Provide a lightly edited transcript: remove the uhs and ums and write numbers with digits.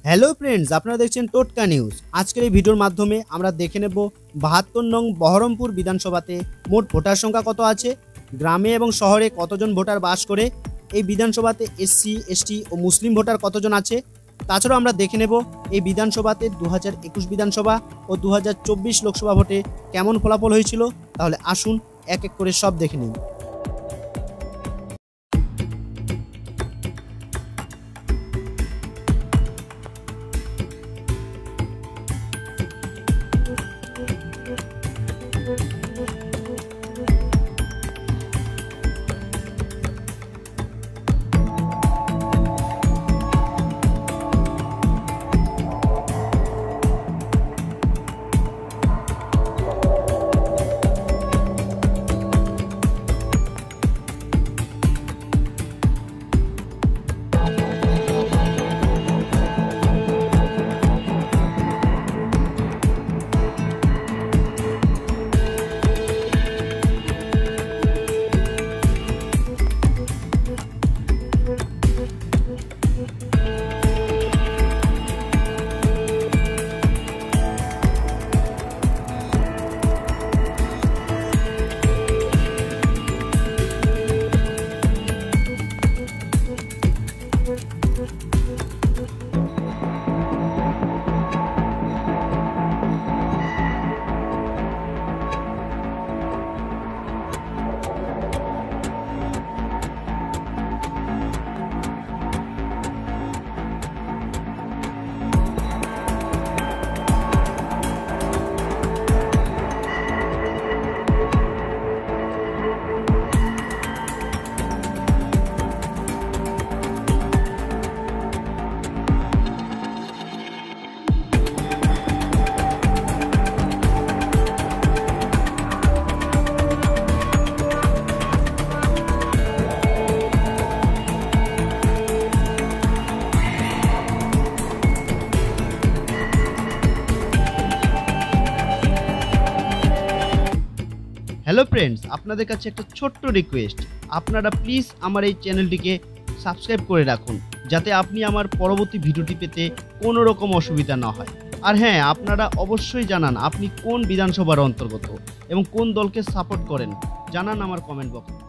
Hello friends, আপনারা দেখছেন টোটকা নিউজ। আজকের এই ভিডিওর মাধ্যমে আমরা দেখে নেব ৭২ নং বহরমপুর বিধানসভাতে মোট ভোটার সংখ্যা কত আছে, গ্রামে এবং শহরে কতজন ভোটার বাস করে, এই বিধানসভাতে এসসি এসটি ও মুসলিম ভোটার কতজন আছে। তাছাড়াও আমরা দেখে নেব এই বিধানসভাতে 2021 বিধানসভা ও 2024 লোকসভা ভোটে কেমন ফলাফল হয়েছিল। তাহলে আসুন এক এক করে সব দেখে নিন। হ্যালো ফ্রেন্ডস, আপনাদের কাছে একটা ছোট্ট রিকোয়েস্ট, আপনারা প্লিজ আমার এই চ্যানেলটিকে সাবস্ক্রাইব করে রাখুন, যাতে আপনি আমার পরবর্তী ভিডিওটি পেতে কোনো রকম অসুবিধা না হয়। আর হ্যাঁ, আপনারা অবশ্যই জানান আপনি কোন বিধানসভার অন্তর্গত এবং কোন দলকে সাপোর্ট করেন, জানান আমার কমেন্ট বক্সে।